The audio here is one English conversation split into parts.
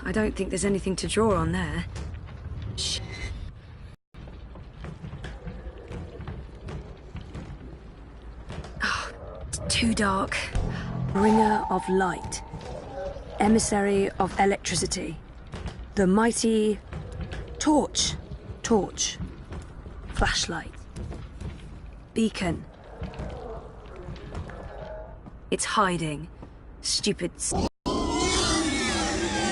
I don't think there's anything to draw on there. Shh. Oh, it's too dark. Bringer of light. Emissary of electricity. The mighty... Torch. Flashlight. Beacon. It's hiding. Stupid...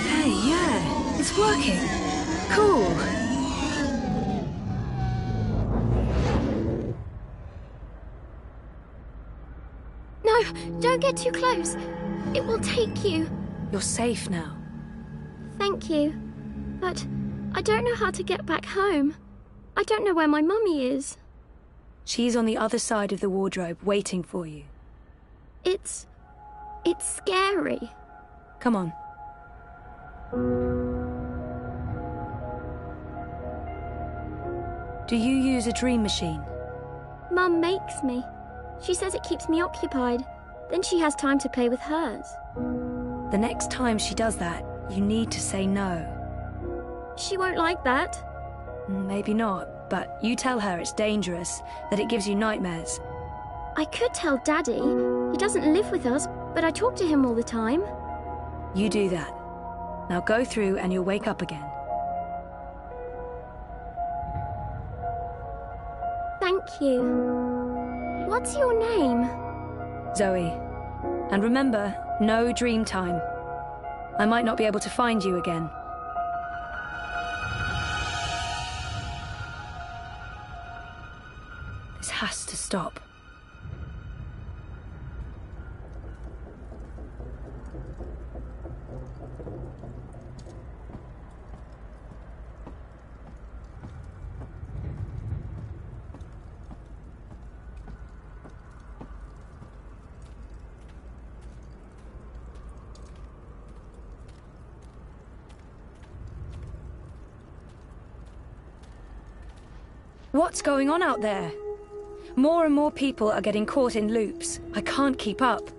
Hey, yeah, it's working. Cool. No, don't get too close. It will take you. You're safe now. Thank you. But I don't know how to get back home. I don't know where my mummy is. She's on the other side of the wardrobe, waiting for you. It's scary. Come on. Do you use a dream machine? Mum makes me. She says it keeps me occupied. Then she has time to play with hers. The next time she does that, you need to say no. She won't like that. Maybe not, but you tell her it's dangerous, that it gives you nightmares. I could tell Daddy. He doesn't live with us, but I talk to him all the time. You do that. Now go through and you'll wake up again. Thank you. What's your name? Zoe. And remember, no dream time. I might not be able to find you again. This has to stop. What's going on out there? More and more people are getting caught in loops. I can't keep up.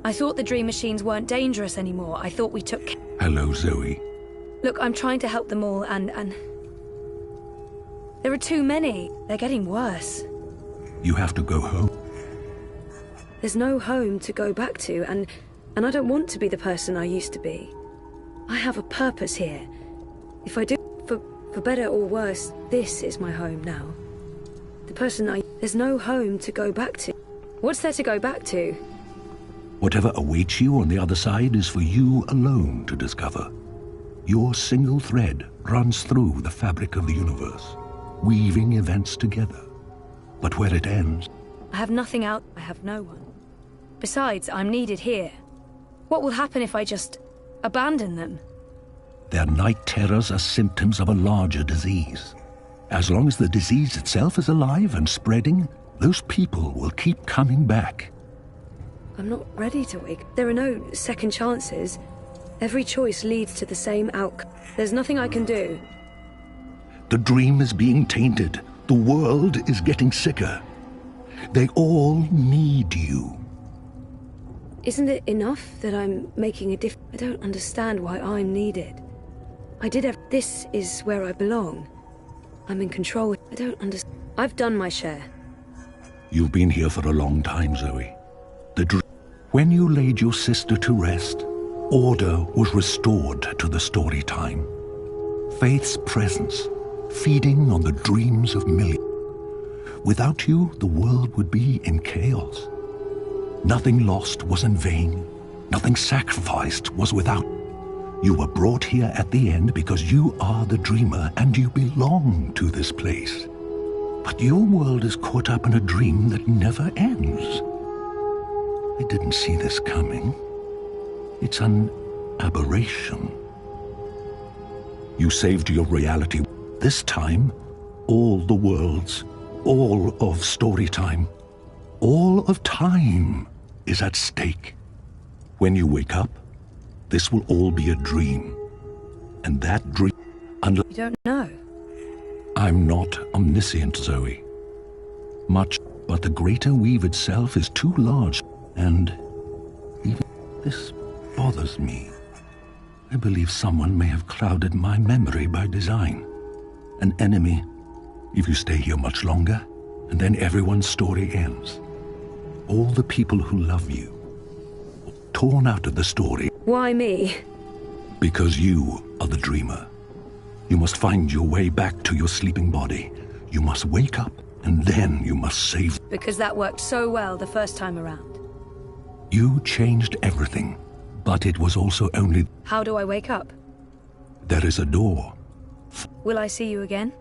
I thought the dream machines weren't dangerous anymore. I thought we took... Hello, Zoe. Look, I'm trying to help them all and... There are too many. They're getting worse. You have to go home. There's no home to go back to, and I don't want to be the person I used to be. I have a purpose here. If I do, for better or worse, this is my home now. The person There's no home to go back to. What's there to go back to? Whatever awaits you on the other side is for you alone to discover. Your single thread runs through the fabric of the universe, weaving events together. But where it ends... I have nothing out. I have no one. Besides, I'm needed here. What will happen if I just abandon them? Their night terrors are symptoms of a larger disease. As long as the disease itself is alive and spreading, those people will keep coming back. I'm not ready to wake. There are no second chances. Every choice leads to the same outcome. There's nothing I can do. The dream is being tainted. The world is getting sicker. They all need you. Isn't it enough that I'm making a difference? I don't understand why I'm needed. This is where I belong. I'm in control. I don't understand. I've done my share. You've been here for a long time, Zoe. When you laid your sister to rest, order was restored to the story time. Faith's presence, feeding on the dreams of millions. Without you, the world would be in chaos. Nothing lost was in vain. Nothing sacrificed was without. You were brought here at the end because you are the dreamer and you belong to this place. But your world is caught up in a dream that never ends. I didn't see this coming. It's an aberration. You saved your reality. This time, all the worlds, all of story time, all of time is at stake. When you wake up, this will all be a dream. And that dream... You don't know. I'm not omniscient, Zoe. Much, but the greater weave itself is too large, and even this bothers me. I believe someone may have clouded my memory by design. An enemy, if you stay here much longer, and then everyone's story ends. All the people who love you, torn out of the story. Why me? Because you are the dreamer. You must find your way back to your sleeping body. You must wake up, and then you must save. Because that worked so well the first time around. You changed everything, but it was also only... How do I wake up? There is a door. Will I see you again?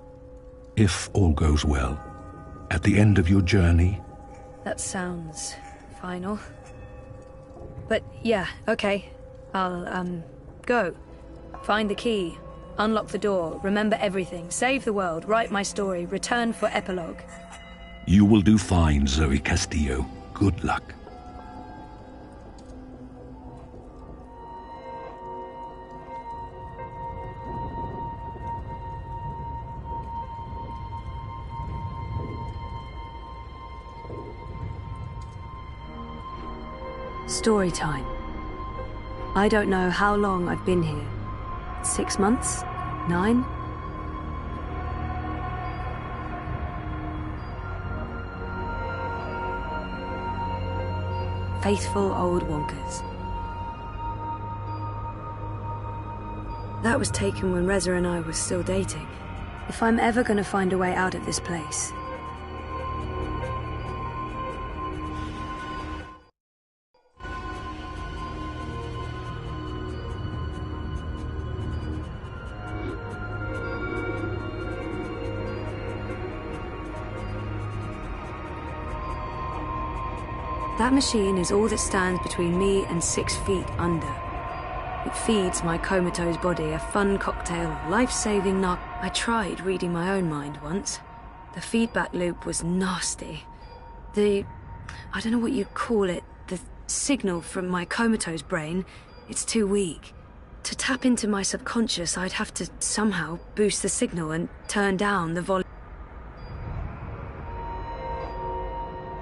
If all goes well. At the end of your journey. That sounds final. But yeah, okay. I'll, go. Find the key. Unlock the door. Remember everything. Save the world. Write my story. Return for epilogue. You will do fine, Zoë Castillo. Good luck. Story time. I don't know how long I've been here. 6 months? 9? Faithful old Wonkers. That was taken when Reza and I were still dating. If I'm ever going to find a way out of this place... That machine is all that stands between me and 6 feet under. It feeds my comatose body a fun cocktail of life-saving I tried reading my own mind once. The feedback loop was nasty. I don't know what you call it, the signal from my comatose brain, it's too weak. To tap into my subconscious, I'd have to somehow boost the signal and turn down the volume.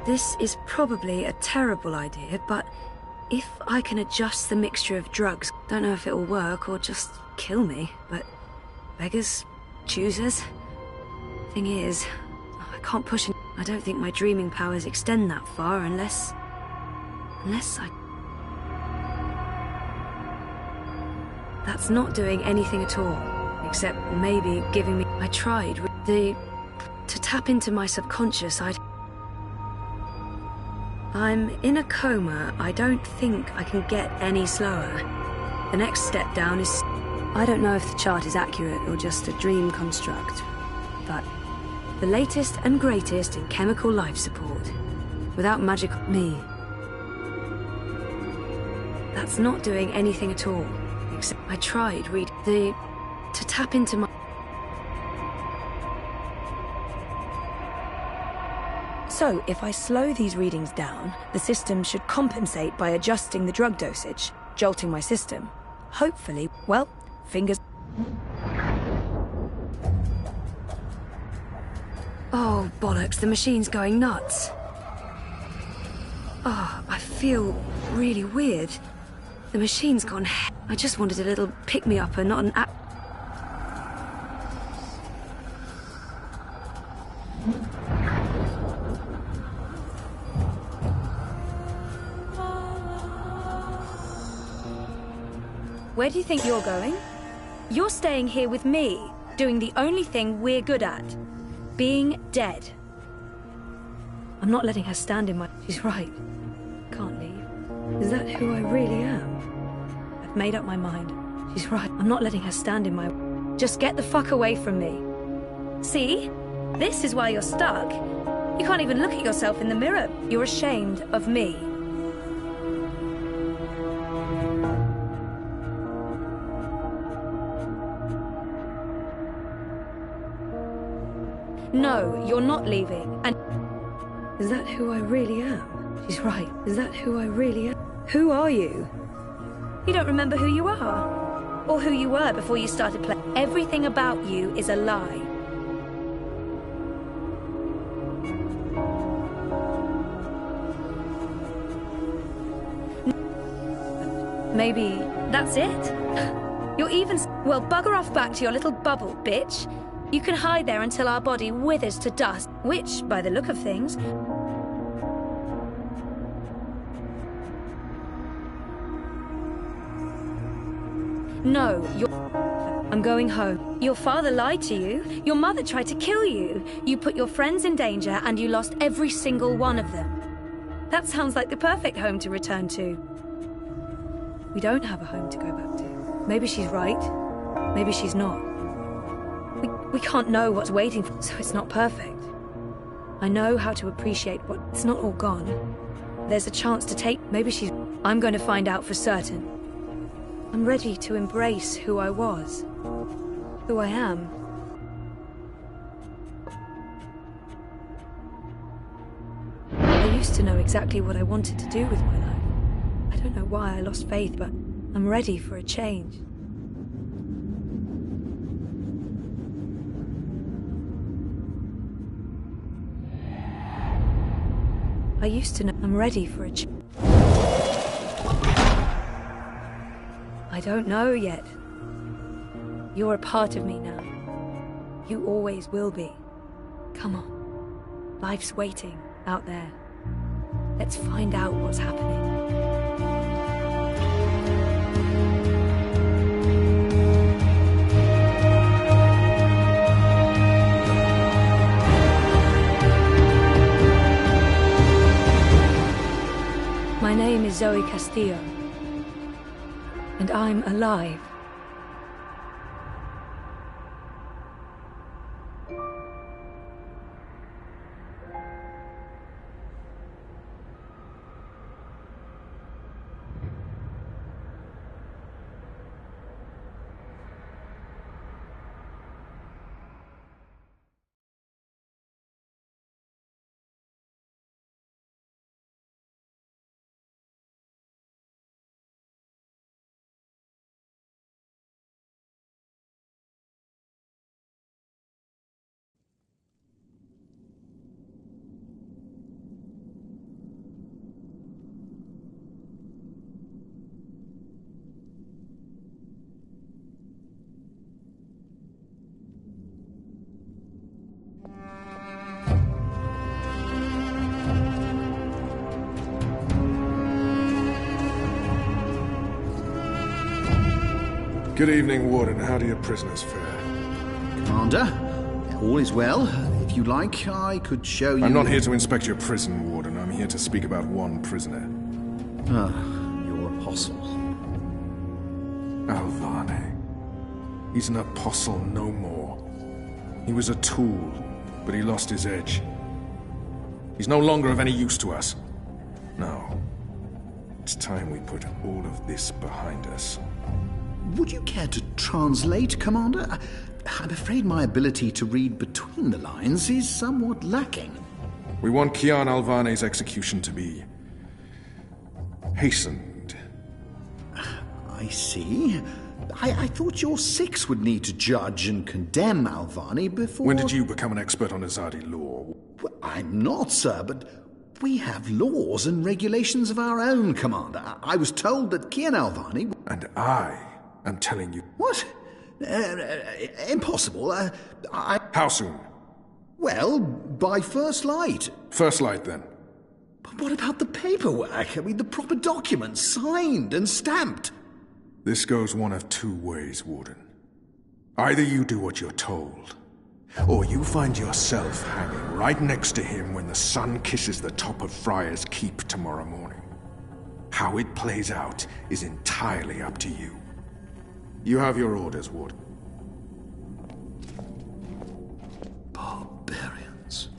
This is probably a terrible idea, but if I can adjust the mixture of drugs, don't know if it'll work or just kill me, but beggars, choosers. Thing is, I can't push it. I don't think my dreaming powers extend that far unless I... That's not doing anything at all, except maybe giving me... I tried. To tap into my subconscious, I'm in a coma. I don't think I can get any slower. The next step down is... I don't know if the chart is accurate or just a dream construct, but the latest and greatest in chemical life support. Without magic... me. That's not doing anything at all, except I tried to tap into my... So, if I slow these readings down, the system should compensate by adjusting the drug dosage, jolting my system. Hopefully, well, fingers... Oh, bollocks, the machine's going nuts. Oh, I feel really weird. The machine's gone... I just wanted a little pick-me-up and not an app... Where do you think you're going? You're staying here with me, doing the only thing we're good at. Being dead. I'm not letting her stand in my... She's right. Can't leave. Is that who I really am? I've made up my mind. She's right. I'm not letting her stand in my... Just get the fuck away from me. See? This is why you're stuck. You can't even look at yourself in the mirror. You're ashamed of me. No, you're not leaving, and... Is that who I really am? She's right. Is that who I really am? Who are you? You don't remember who you are? Or who you were before you started playing? Everything about you is a lie. Maybe that's it? You're even... Well, bugger off back to your little bubble, bitch. You can hide there until our body withers to dust, which, by the look of things... No, I'm going home. Your father lied to you. Your mother tried to kill you. You put your friends in danger and you lost every single one of them. That sounds like the perfect home to return to. We don't have a home to go back to. Maybe she's right. Maybe she's not. We can't know what's waiting for, so it's not perfect. I know how to appreciate what... It's not all gone. There's a chance to take... Maybe she's... I'm going to find out for certain. I'm ready to embrace who I was. Who I am. I used to know exactly what I wanted to do with my life. I don't know why I lost faith, but I'm ready for a change. I used to know I'm ready for a change. I don't know yet. You're a part of me now. You always will be. Come on. Life's waiting out there. Let's find out what's happening. My name is Zoë Castillo. And I'm alive. Good evening, Warden. How do your prisoners fare? Commander, all is well. If you like, I could show you... I'm not here to inspect your prison, Warden. I'm here to speak about one prisoner. Ah, your apostle. Alvane. He's an apostle no more. He was a tool, but he lost his edge. He's no longer of any use to us. No. It's time we put all of this behind us. Would you care to translate, Commander? I'm afraid my ability to read between the lines is somewhat lacking. We want Kian Alvane's execution to be... hastened. I see. I thought your six would need to judge and condemn Alvane before... When did you become an expert on Azadi law? Well, I'm not, sir, but we have laws and regulations of our own, Commander. I was told that Kian Alvane... And I'm telling you... What? Impossible. How soon? Well, by first light. First light, then. But what about the paperwork? I mean, the proper documents, signed and stamped. This goes one of two ways, Warden. Either you do what you're told, or you find yourself hanging right next to him when the sun kisses the top of Friar's Keep tomorrow morning. How it plays out is entirely up to you. You have your orders, Warden. Barbarians.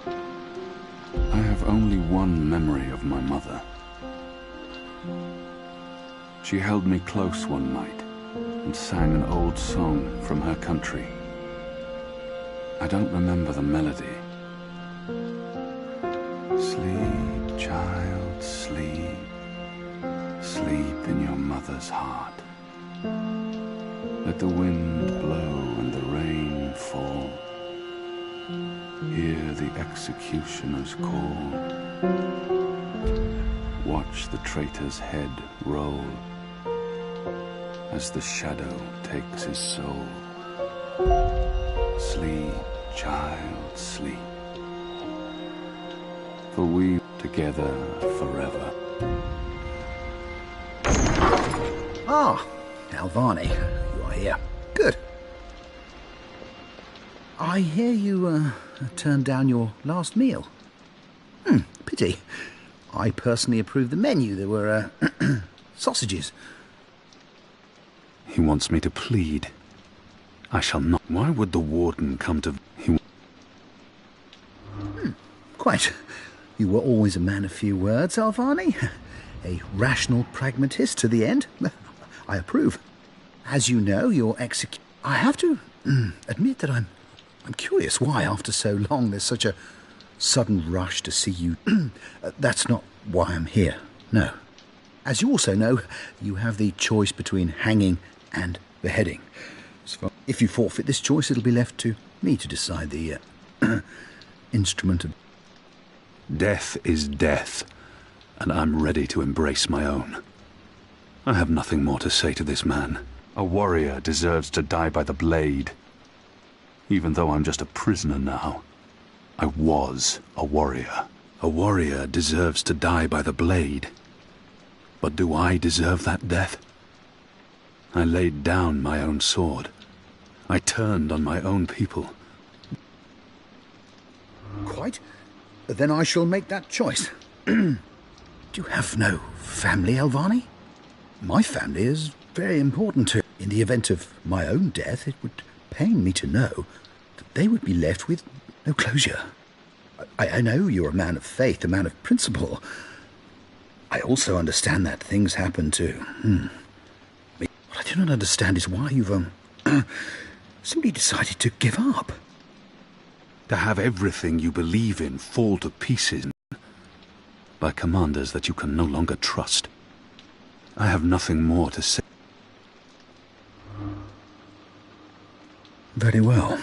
I have only one memory of my mother. She held me close one night and sang an old song from her country. I don't remember the melody. Sleep, child, sleep. Sleep in your mother's heart. Let the wind blow and the rain fall. Hear the executioner's call. Watch the traitor's head roll as the shadow takes his soul. Sleep, child, sleep. For we together forever. Ah, Alvani, you are here. Good. I hear you turned down your last meal. Pity. I personally approved the menu. There were sausages. He wants me to plead. I shall not. Why would the warden come to... Quite. You were always a man of few words, Alvani. A rational pragmatist to the end. I approve. As you know, your I have to admit that I'm curious why, after so long, there's such a sudden rush to see you. That's not why I'm here, no. As you also know, you have the choice between hanging and beheading. So if you forfeit this choice, it'll be left to me to decide the instrument of... Death is death, and I'm ready to embrace my own. I have nothing more to say to this man. A warrior deserves to die by the blade. Even though I'm just a prisoner now, I was a warrior. A warrior deserves to die by the blade. But do I deserve that death? I laid down my own sword. I turned on my own people. Quite. Then I shall make that choice. Do you have no family, Alvani? My family is very important too. In the event of my own death, it would pain me to know that they would be left with no closure. I know you're a man of faith, a man of principle. I also understand that things happen to... What I do not understand is why you've simply decided to give up. To have everything you believe in fall to pieces by commanders that you can no longer trust. I have nothing more to say. Very well.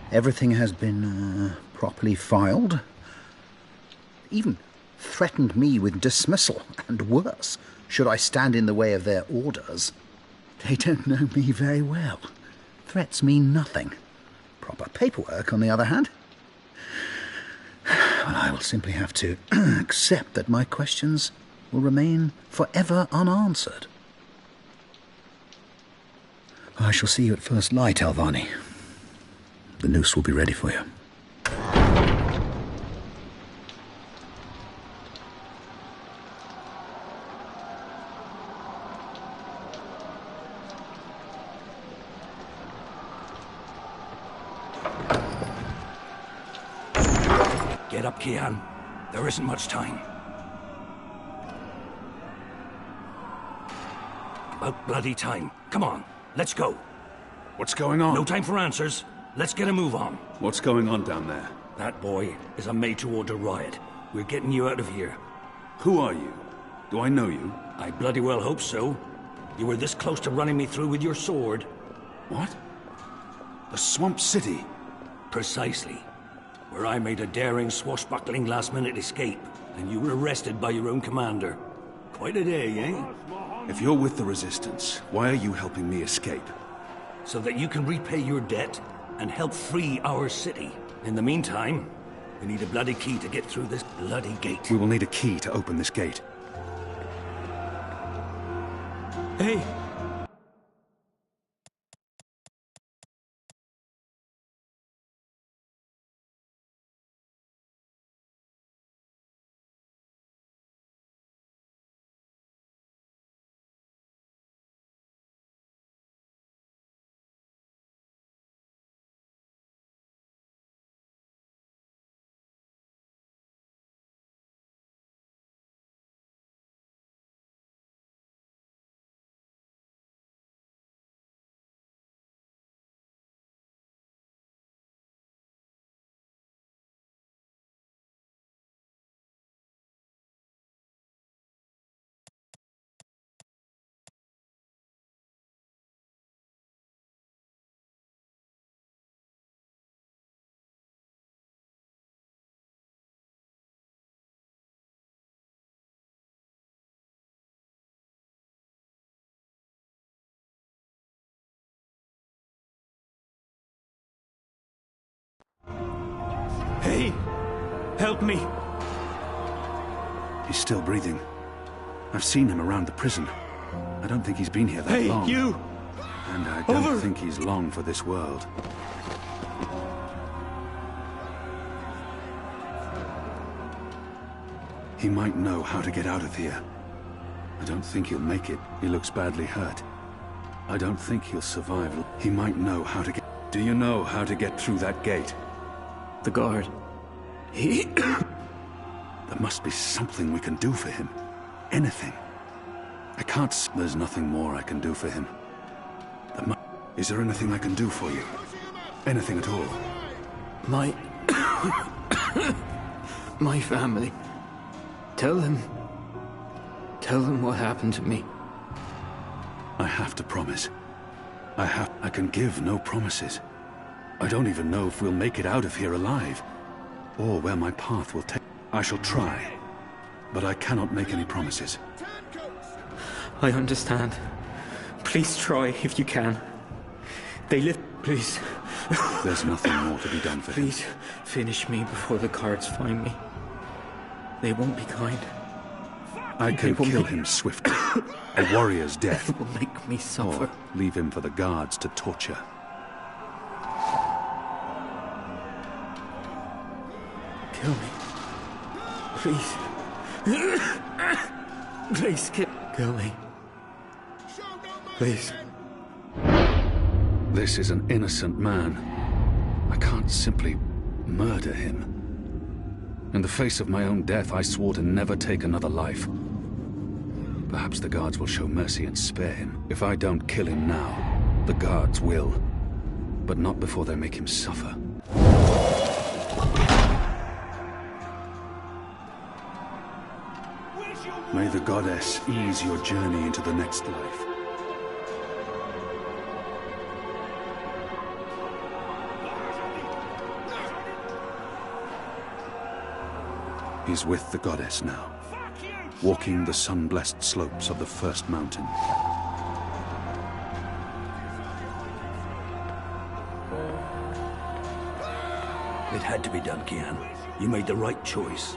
Everything has been properly filed. Even threatened me with dismissal, and worse, should I stand in the way of their orders. They don't know me very well. Threats mean nothing. Proper paperwork, on the other hand. Well, I will simply have to accept that my questions will remain forever unanswered. I shall see you at first light, Alvani. The noose will be ready for you. Get up, Kian. There isn't much time. About bloody time. Come on, let's go. What's going on? No time for answers. Let's get a move on. What's going on down there? That boy is a made-to-order riot. We're getting you out of here. Who are you? Do I know you? I bloody well hope so. You were this close to running me through with your sword. What? The Swamp City? Precisely. Where I made a daring, swashbuckling last-minute escape, and you were arrested by your own commander. Quite a day, eh? If you're with the Resistance, why are you helping me escape? So that you can repay your debt and help free our city. In the meantime, we need a bloody key to get through this bloody gate. We will need a key to open this gate. Hey! Hey! Help me! He's still breathing. I've seen him around the prison. I don't think he's been here that long. Hey, you! And I don't think he's long for this world. He might know how to get out of here. I don't think he'll make it. He looks badly hurt. I don't think he'll survive. He might know how to get... Do you know how to get through that gate? The guard. He... There must be something we can do for him. Anything. I can't... There's nothing more I can do for him. Is there anything I can do for you? Anything at all? My... my family. Tell them what happened to me. I have to promise. I can give no promises. I don't even know if we'll make it out of here alive, or where my path will take. I shall try, but I cannot make any promises. I understand. Please try if you can. They live... Please. There's nothing more to be done for him. Please, finish me before the guards find me. They won't be kind. I can kill him swiftly. A warrior's death. It will make me suffer. Or leave him for the guards to torture. Kill me. Please. Please, kill me. Please. This is an innocent man. I can't simply murder him. In the face of my own death, I swore to never take another life. Perhaps the guards will show mercy and spare him. If I don't kill him now, the guards will. But not before they make him suffer. May the goddess ease your journey into the next life. He's with the goddess now, walking the sun-blessed slopes of the first mountain. It had to be done, Kian. You made the right choice.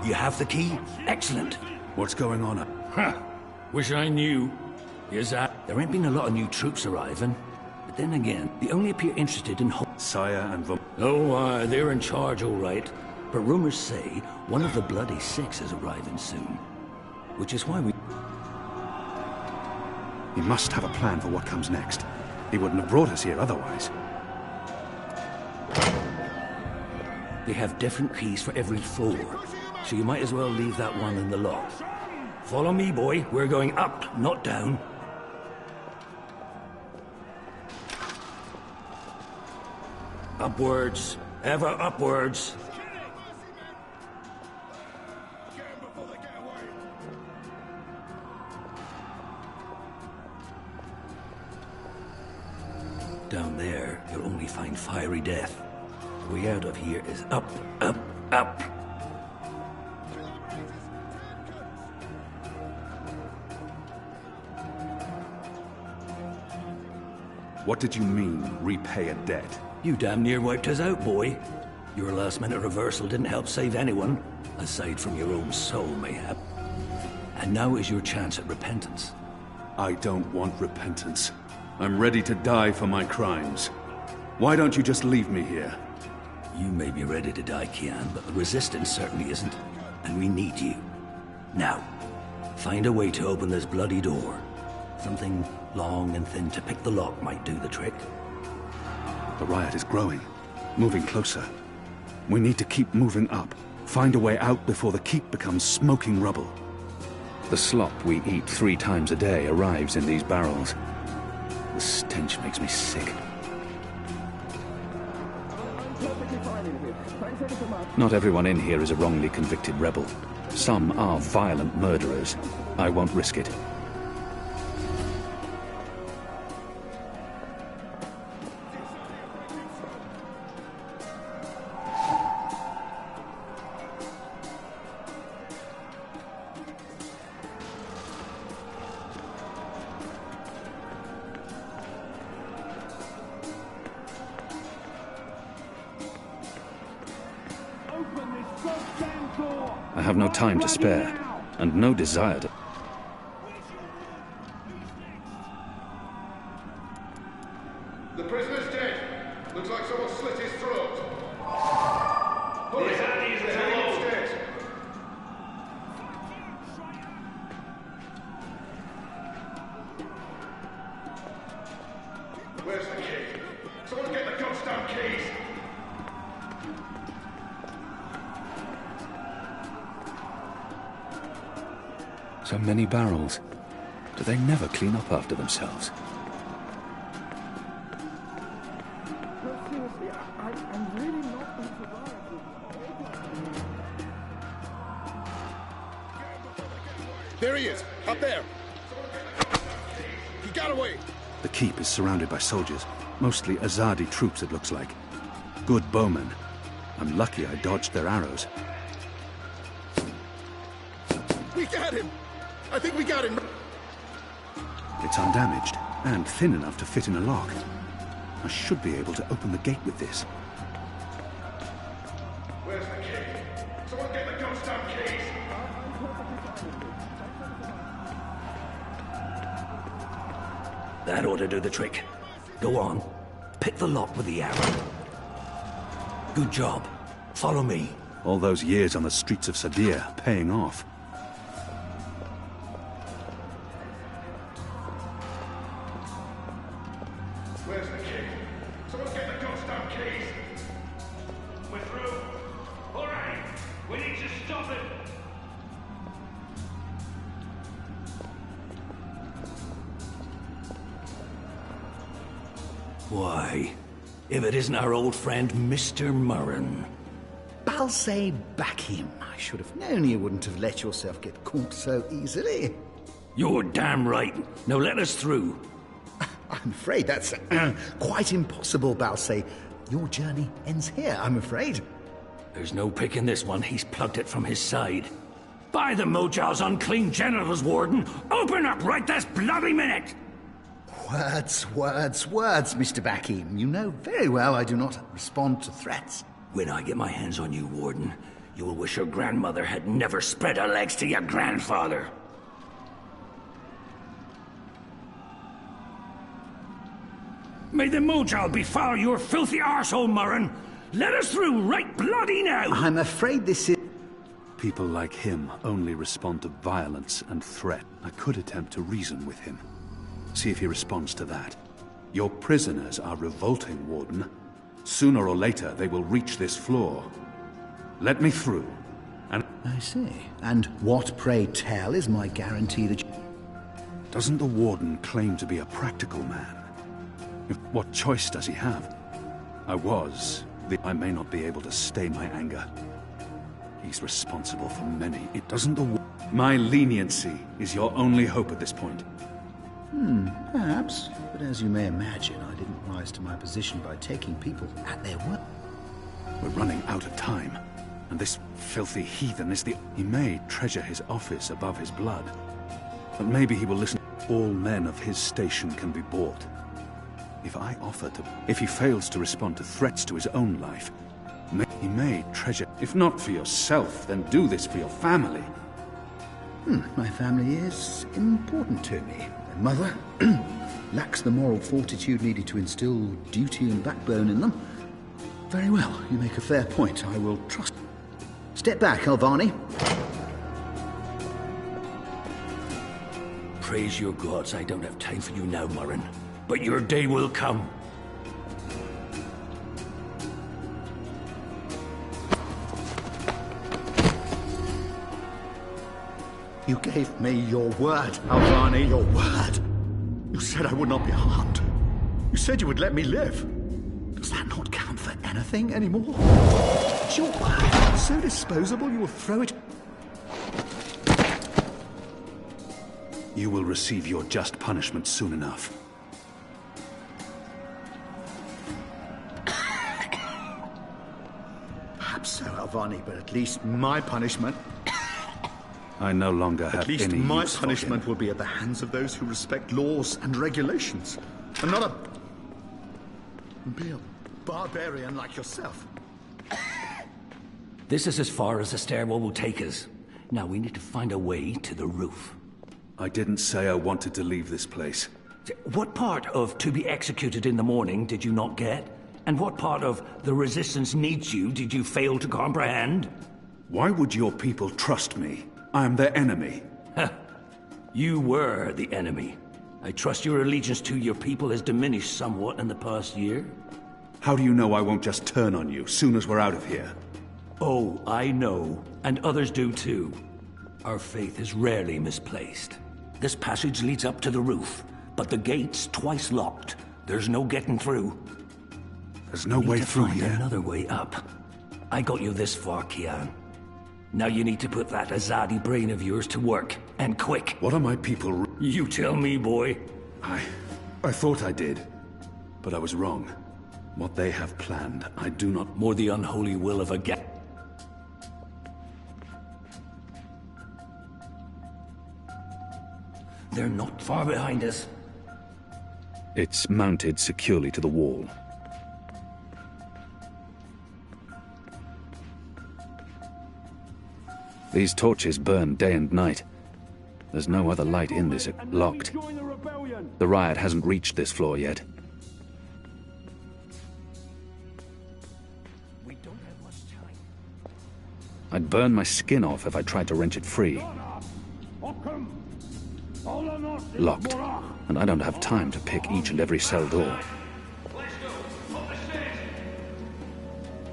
You have the key? Excellent. What's going on? Huh. Wish I knew. Here's that. There ain't been a lot of new troops arriving. But then again, they only appear interested in... Saya and Vom... Oh, they're in charge, all right. But rumors say one of the Bloody Six is arriving soon. Which is why we... He must have a plan for what comes next. He wouldn't have brought us here otherwise. They have different keys for every floor, so you might as well leave that one in the lock. Follow me, boy. We're going up, not down. Upwards. Ever upwards. Down there, you'll only find fiery death. The way out of here is up, up, up. What did you mean, repay a debt? You damn near wiped us out, boy. Your last-minute reversal didn't help save anyone, aside from your own soul, mayhap. And now is your chance at repentance. I don't want repentance. I'm ready to die for my crimes. Why don't you just leave me here? You may be ready to die, Kian, but the Resistance certainly isn't. And we need you. Now, find a way to open this bloody door. Something long and thin to pick the lock might do the trick. The riot is growing, moving closer. We need to keep moving up. Find a way out before the keep becomes smoking rubble. The slop we eat 3 times a day arrives in these barrels. The stench makes me sick. Not everyone in here is a wrongly convicted rebel. Some are violent murderers. I won't risk it. have no time to spare, and no desire to... The prisoner's dead. Looks like someone slit his throat. Hurry, he's dead. Where's the key? Someone get the goddamn keys. So many barrels. Do they never clean up after themselves? There he is, up there. He got away. The keep is surrounded by soldiers, mostly Azadi troops, it looks like. Good bowmen. I'm lucky I dodged their arrows. We got him! I think we got him! It's undamaged, and thin enough to fit in a lock. I should be able to open the gate with this. Where's the key? Someone get the goddamn keys! That ought to do the trick. Go on. Pick the lock with the arrow. Good job. Follow me. All those years on the streets of Sadir paying off. Where's the key? Someone get the goddamn keys! We're through. All right. We need to stop it. Why, if it isn't our old friend, Mr. Murren. Balse Bakim. I should have known you wouldn't have let yourself get caught so easily. You're damn right. Now let us through. I'm afraid that's quite impossible, Balse. Your journey ends here, I'm afraid. There's no picking this one. He's plugged it from his side. By the Mojal's unclean genitals, Warden! Open up right this bloody minute! Words, Mr. Bakim. You know very well I do not respond to threats. When I get my hands on you, Warden, you'll wish your grandmother had never spread her legs to your grandfather. May the Mojal befoul your filthy arsehole, Murren! Let us through right bloody now! I'm afraid this is... People like him only respond to violence and threat. I could attempt to reason with him. See if he responds to that. Your prisoners are revolting, Warden. Sooner or later, they will reach this floor. Let me through, and... I see. And what, pray tell, is my guarantee that you... Doesn't the Warden claim to be a practical man? What choice does he have? I may not be able to stay my anger. He's responsible for many. It doesn't the... My leniency is your only hope at this point. Perhaps. But as you may imagine, I didn't rise to my position by taking people at their word. We're running out of time, and this filthy heathen is the... He may treasure his office above his blood, but maybe he will listen. All men of his station can be bought. If he fails to respond to threats to his own life, he may treasure... If not for yourself, then do this for your family. My family is important to me. My mother lacks the moral fortitude needed to instill duty and backbone in them. Very well, you make a fair point. I will trust... Step back, Alvani. Praise your gods, I don't have time for you now, Murren. But your day will come. You gave me your word, Alvani, your word. You said I would not be harmed. You said you would let me live. Does that not count for anything anymore? Is your word so disposable you will throw it? You will receive your just punishment soon enough. Perhaps so, Alvani, but at least my punishment... I no longer have any use for him. At least my punishment will be at the hands of those who respect laws and regulations, and not be a barbarian like yourself. This is as far as the stairwell will take us. Now we need to find a way to the roof. I didn't say I wanted to leave this place. What part of to be executed in the morning did you not get? And what part of the Resistance needs you did you fail to comprehend? Why would your people trust me? I am their enemy. You were the enemy. I trust your allegiance to your people has diminished somewhat in the past year. How do you know I won't just turn on you soon as we're out of here? Oh, I know. And others do too. Our faith is rarely misplaced. This passage leads up to the roof, but the gate's twice locked. There's no getting through. There's no way through here. Another way up. I got you this far, Kian. Now you need to put that Azadi brain of yours to work, and quick. What are my people? You tell me, boy. I thought I did, but I was wrong. What they have planned, I do not... More the unholy will of a They're not far behind us. It's mounted securely to the wall. These torches burn day and night. There's no other light in this. Locked. The riot hasn't reached this floor yet. We don't have much time. I'd burn my skin off if I tried to wrench it free. Locked. And I don't have time to pick each and every cell door.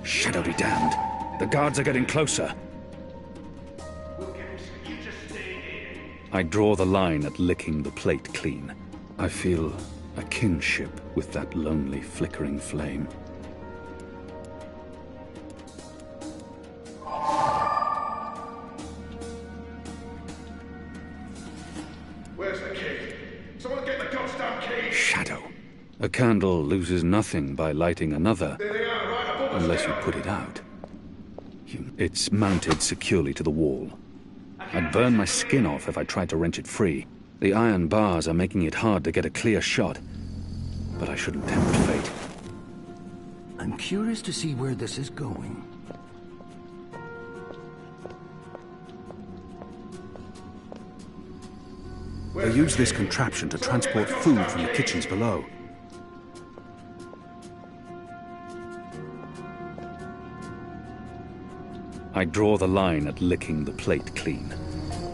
Shadow be damned. The guards are getting closer. I draw the line at licking the plate clean. I feel a kinship with that lonely, flickering flame. Where's the key? Someone get the goddamn key! Shadow. A candle loses nothing by lighting another, There they are, right above us unless you now. put it out. It's mounted securely to the wall. I'd burn my skin off if I tried to wrench it free. The iron bars are making it hard to get a clear shot. But I shouldn't tempt fate. I'm curious to see where this is going. They use this contraption to transport food from the kitchens below. I draw the line at licking the plate clean.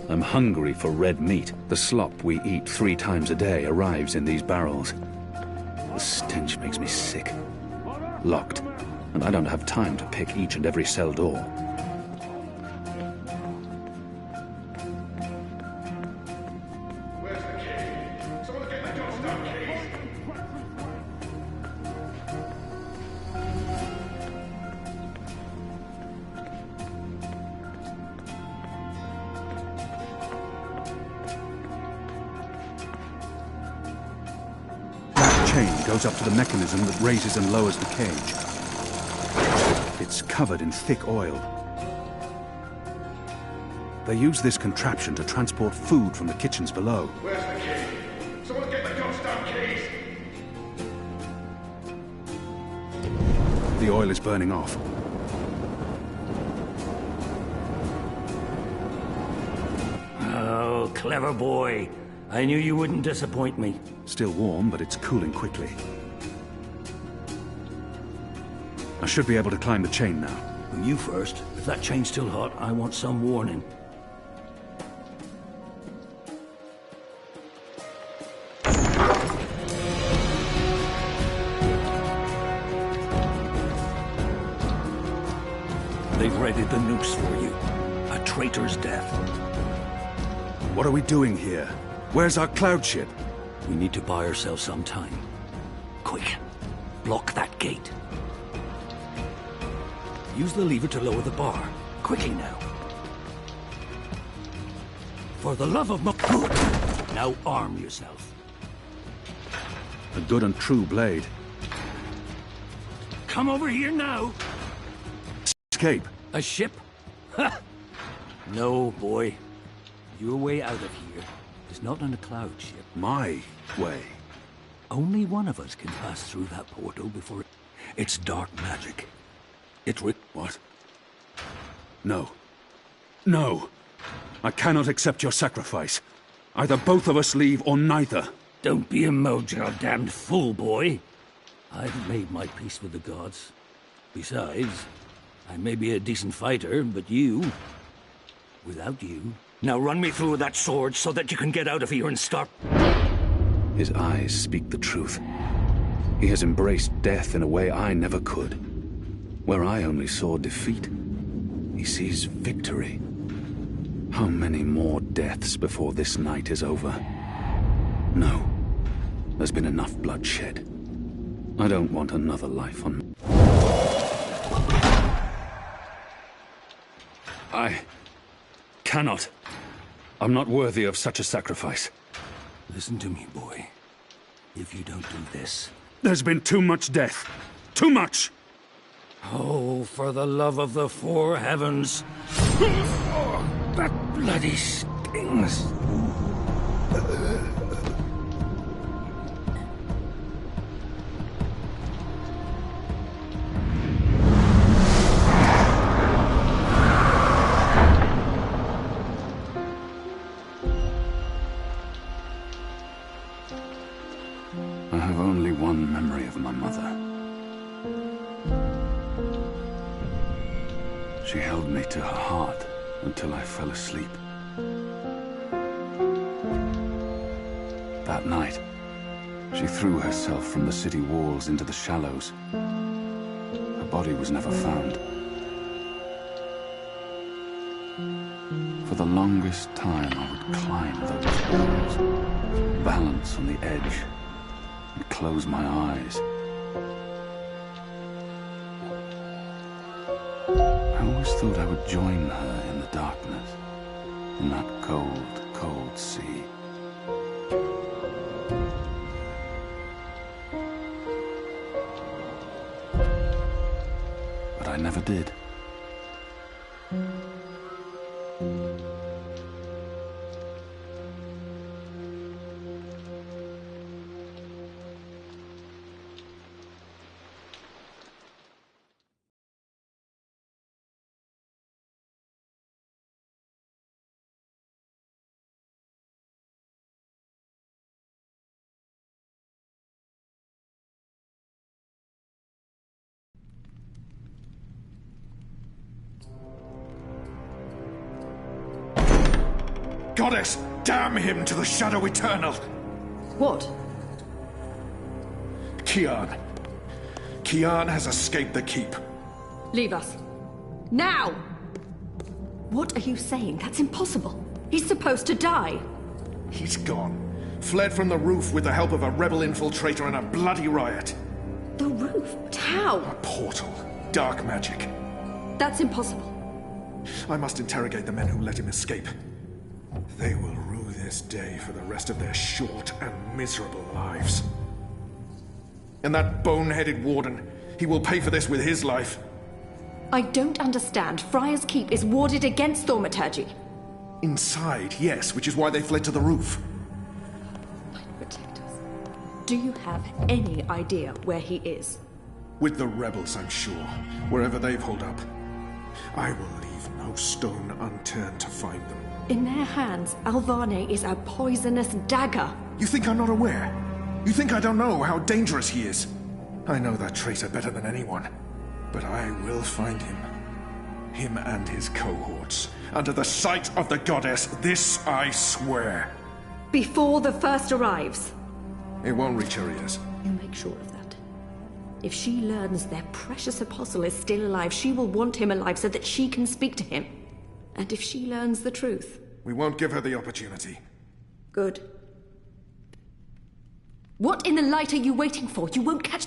I'm hungry for red meat. The slop we eat 3 times a day arrives in these barrels. The stench makes me sick. Locked, and I don't have time to pick each and every cell door. Where's the key? Someone get the goddamn key! Chain goes up to the mechanism that raises and lowers the cage. It's covered in thick oil. They use this contraption to transport food from the kitchens below. Where's the key? Someone get the goddamn keys! The oil is burning off. Oh, clever boy. I knew you wouldn't disappoint me. Still warm, but it's cooling quickly. I should be able to climb the chain now. You first. If that chain's still hot, I want some warning. They've readied the noose for you. A traitor's death. What are we doing here? Where's our cloud ship? We need to buy ourselves some time. Quick. Block that gate. Use the lever to lower the bar. Quickly now. For the love of good. Now arm yourself. A good and true blade. Come over here now. Escape. A ship? Ha! No, boy. Your way out of here is not on a cloud ship. My way. Only one of us can pass through that portal before it... It's dark magic. What? No. No! I cannot accept your sacrifice. Either both of us leave or neither. Don't be a damned fool, boy. I've made my peace with the gods. Besides, I may be a decent fighter, but you... without you... Now run me through with that sword so that you can get out of here and start... His eyes speak the truth. He has embraced death in a way I never could. Where I only saw defeat, he sees victory. How many more deaths before this night is over? No. There's been enough bloodshed. I don't want another life on... I cannot. I'm not worthy of such a sacrifice. Listen to me, boy. If you don't do this... There's been too much death. Too much! Oh, for the love of the four heavens. Oh, that bloody stings. I have only one memory of my mother. She held me to her heart until I fell asleep. That night, she threw herself from the city walls into the shallows. Her body was never found. For the longest time, I would climb those walls, balance on the edge, and close my eyes. I always thought I would join her in the darkness, in that cold, cold sea. But I never did. Goddess, damn him to the shadow eternal! What? Kian. Kian has escaped the keep. Leave us. Now! What are you saying? That's impossible. He's supposed to die. He's gone. Fled from the roof with the help of a rebel infiltrator and a bloody riot. The roof? But how? A portal. Dark magic. That's impossible. I must interrogate the men who let him escape. They will rue this day for the rest of their short and miserable lives. And that bone-headed warden, he will pay for this with his life. I don't understand. Friar's Keep is warded against thaumaturgy. Inside, yes, which is why they fled to the roof. Might protect us. Do you have any idea where he is? With the rebels, I'm sure. Wherever they've holed up. I will leave no stone unturned to find them. In their hands, Alvane is a poisonous dagger. You think I'm not aware? You think I don't know how dangerous he is? I know that traitor better than anyone. But I will find him. Him and his cohorts. Under the sight of the goddess, this I swear. Before the first arrives. It won't reach her ears. You make sure of that. If she learns their precious apostle is still alive, she will want him alive so that she can speak to him. And if she learns the truth... We won't give her the opportunity. Good. What in the light are you waiting for? You won't catch...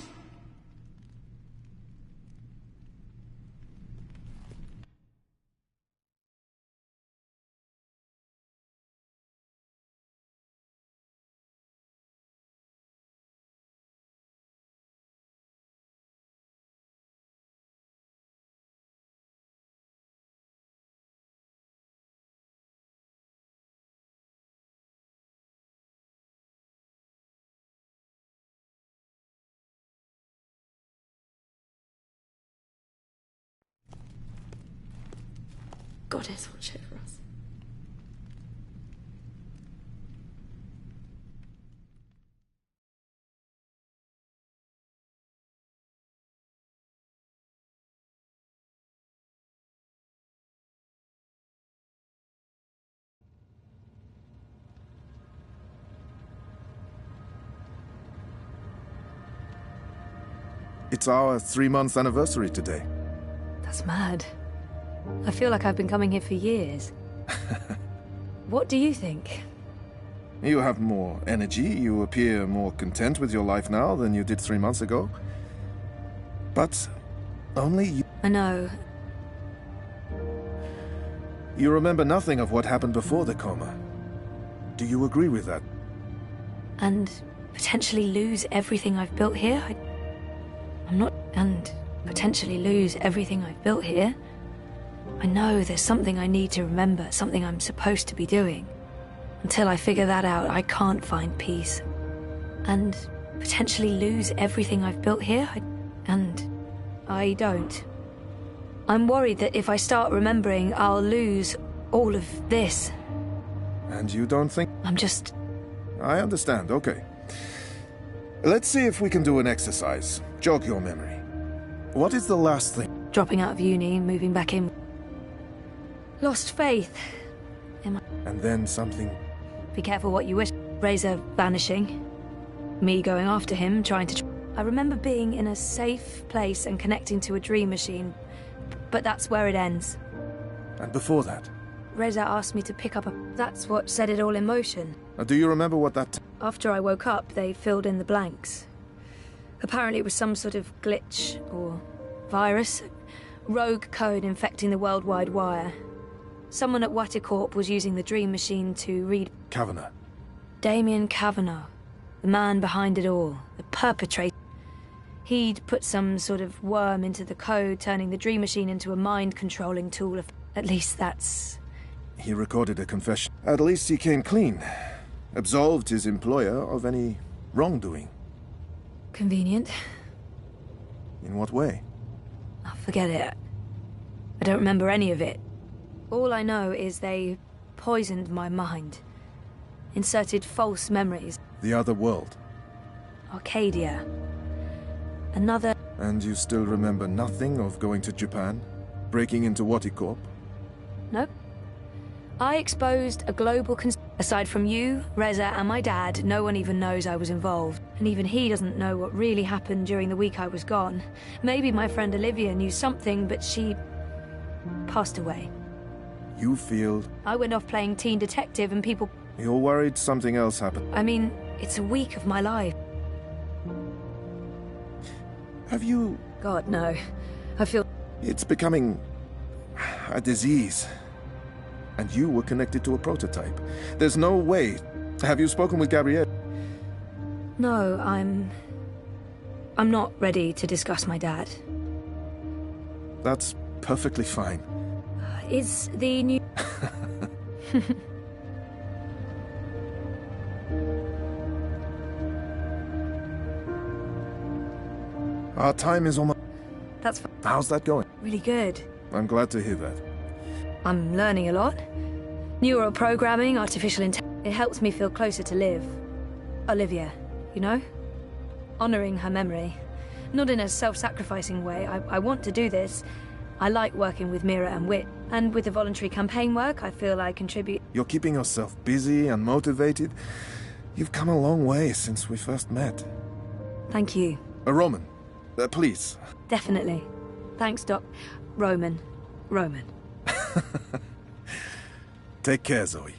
Goddess, watch over us. It's our 3-month anniversary today. That's mad. I feel like I've been coming here for years. What do you think? You have more energy, you appear more content with your life now than you did 3 months ago. But only you... I know. You remember nothing of what happened before the coma. Do you agree with that? And potentially lose everything I've built here? I'm not... And potentially lose everything I've built here? I know there's something I need to remember, something I'm supposed to be doing. Until I figure that out, I can't find peace. And potentially lose everything I've built here? And I don't. I'm worried that if I start remembering, I'll lose all of this. And you don't think... I'm just... I understand, okay. Let's see if we can do an exercise. Jog your memory. What is the last thing? Dropping out of uni, moving back in. Lost faith. And then something... Be careful what you wish. Razor vanishing. Me going after him, trying to... I remember being in a safe place and connecting to a dream machine. But that's where it ends. And before that? Reza asked me to pick up a... That's what set it all in motion. Do you remember what that... After I woke up, they filled in the blanks. Apparently it was some sort of glitch or virus. Rogue code infecting the worldwide wire. Someone at Watticorp was using the dream machine to read... Kavanagh. Damien Kavanagh. The man behind it all. The perpetrator. He'd put some sort of worm into the code, turning the dream machine into a mind-controlling tool. At least that's... He recorded a confession. At least he came clean. Absolved his employer of any wrongdoing. Convenient. In what way? Oh, forget it. I don't remember any of it. All I know is they poisoned my mind. Inserted false memories. The other world. Arcadia. Another... And you still remember nothing of going to Japan? Breaking into Watticorp? Nope. I exposed a global aside from you, Reza, and my dad, no one even knows I was involved. And even he doesn't know what really happened during the week I was gone. Maybe my friend Olivia knew something, but she... passed away. You feel... I went off playing teen detective and people... You're worried something else happened. I mean, it's a week of my life. Have you... God, no. I feel... It's becoming... a disease. And you were connected to a prototype. There's no way. Have you spoken with Gabrielle? No, I'm not ready to discuss my dad. That's perfectly fine. Is the new... Our time is almost... That's... How's that going? Really good. I'm glad to hear that. I'm learning a lot. Neural programming, artificial intelligence. It helps me feel closer to Liv. Olivia, you know? Honoring her memory. Not in a self-sacrificing way. I want to do this. I like working with Mira and Wit. And with the voluntary campaign work, I feel I contribute... You're keeping yourself busy and motivated. You've come a long way since we first met. Thank you. Roman, please. Definitely. Thanks, Doc. Roman. Take care, Zoe.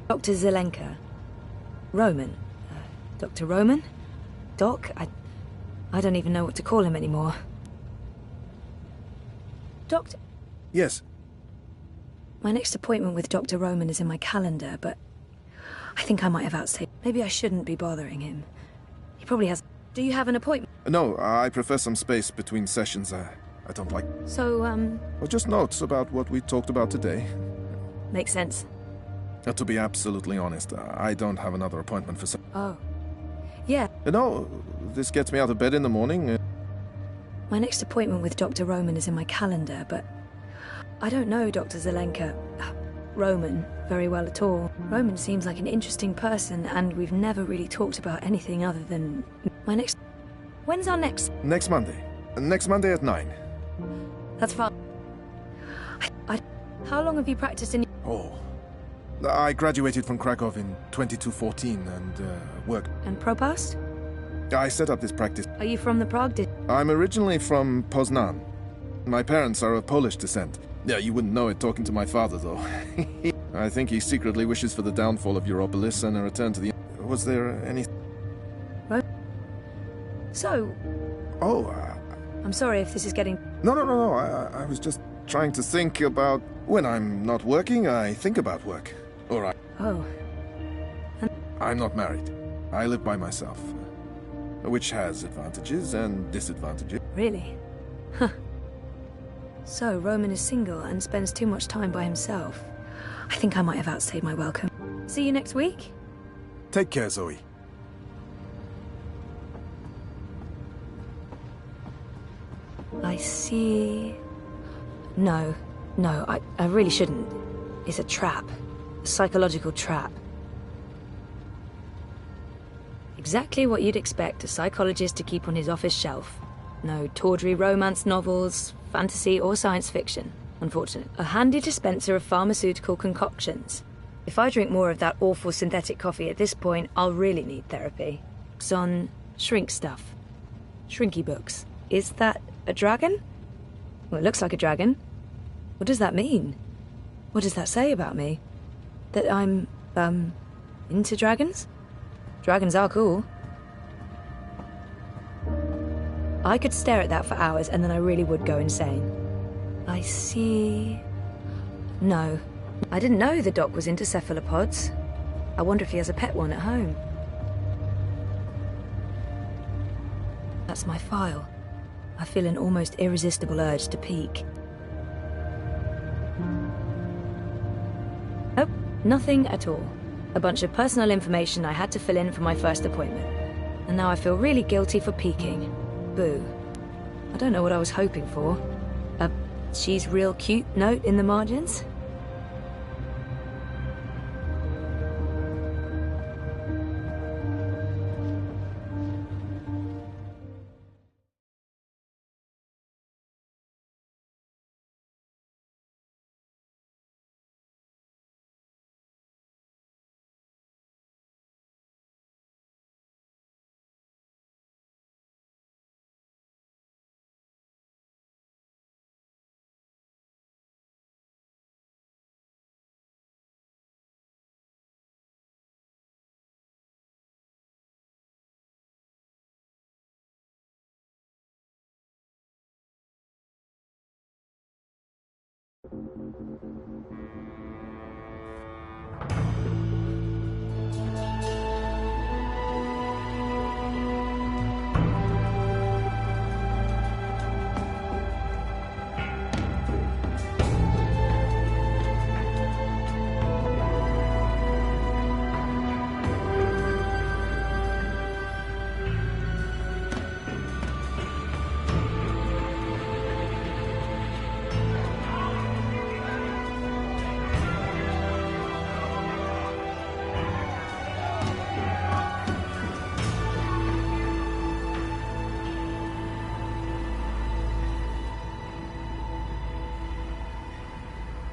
Dr. Zelenka. Roman. Dr. Roman? Doc? I don't even know what to call him anymore. Doctor... Yes. My next appointment with Dr. Roman is in my calendar, but I think I might have outstayed. Maybe I shouldn't be bothering him. He probably has... Do you have an appointment? No, I prefer some space between sessions. I don't like... So, Well, just notes about what we talked about today. Makes sense. To be absolutely honest, I don't have another appointment for... Oh. Yeah. No, this gets me out of bed in the morning. My next appointment with Dr. Roman is in my calendar, but I don't know Dr. Zelenka... Roman very well at all. Roman seems like an interesting person, and we've never really talked about anything other than... When's our next... Next Monday. Next Monday at 9. That's fine. How long have you practiced in... Oh. I graduated from Krakow in 2214 and worked... And Propast? I set up this practice. Are you from the Prague I'm originally from Poznan. My parents are of Polish descent. Yeah, you wouldn't know it talking to my father, though. I think he secretly wishes for the downfall of Europolis and a return to the... Was there any... So... Oh, I'm sorry if this is getting... No. I was just trying to think about... When I'm not working, I think about work. All right. Oh. I'm not married. I live by myself. Which has advantages and disadvantages. Really? Huh. So, Roman is single and spends too much time by himself. I think I might have outstayed my welcome. See you next week? Take care, Zoe. I see... No, I really shouldn't. It's a trap. A psychological trap. Exactly what you'd expect a psychologist to keep on his office shelf. No tawdry romance novels, fantasy or science fiction, unfortunately. A handy dispenser of pharmaceutical concoctions. If I drink more of that awful synthetic coffee at this point, I'll really need therapy. It's on shrink stuff. Shrinky books. Is that a dragon? Well, it looks like a dragon. What does that mean? What does that say about me? That I'm, into dragons? Dragons are cool. I could stare at that for hours and then I really would go insane. I see... No. I didn't know the doc was into cephalopods. I wonder if he has a pet one at home. That's my file. I feel an almost irresistible urge to peek. Nope, nothing at all. A bunch of personal information I had to fill in for my first appointment. And now I feel really guilty for peeking. Boo. I don't know what I was hoping for. A she's real cute note in the margins?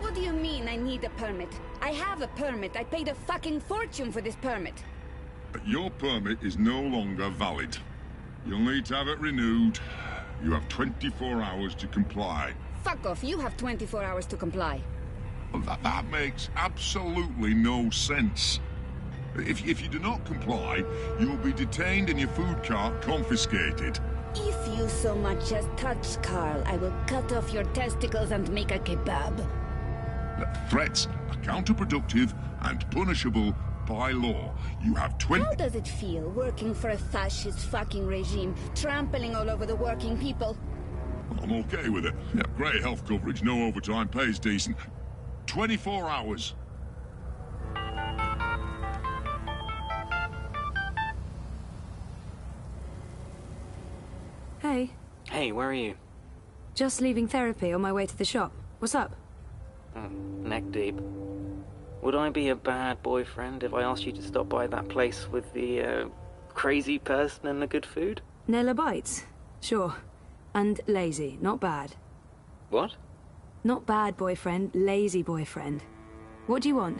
What do you mean I need a permit? I have a permit. I paid a fucking fortune for this permit. But your permit is no longer valid. You'll need to have it renewed. You have 24 hours to comply. Fuck off. You have 24 hours to comply. That makes absolutely no sense. If you do not comply, you will be detained and your food cart confiscated. If you so much as touch Carl, I will cut off your testicles and make a kebab. Threats are counterproductive and punishable by law. You have 20... How does it feel working for a fascist fucking regime, trampling all over the working people? I'm okay with it. Yeah, great health coverage, no overtime, pays decent. 24 hours. Hey. Hey, where are you? Just leaving therapy on my way to the shop. What's up? Neck deep. Would I be a bad boyfriend if I asked you to stop by that place with the, crazy person and the good food? Nella bites? Sure. And lazy, not bad. What? Not bad boyfriend, lazy boyfriend. What do you want?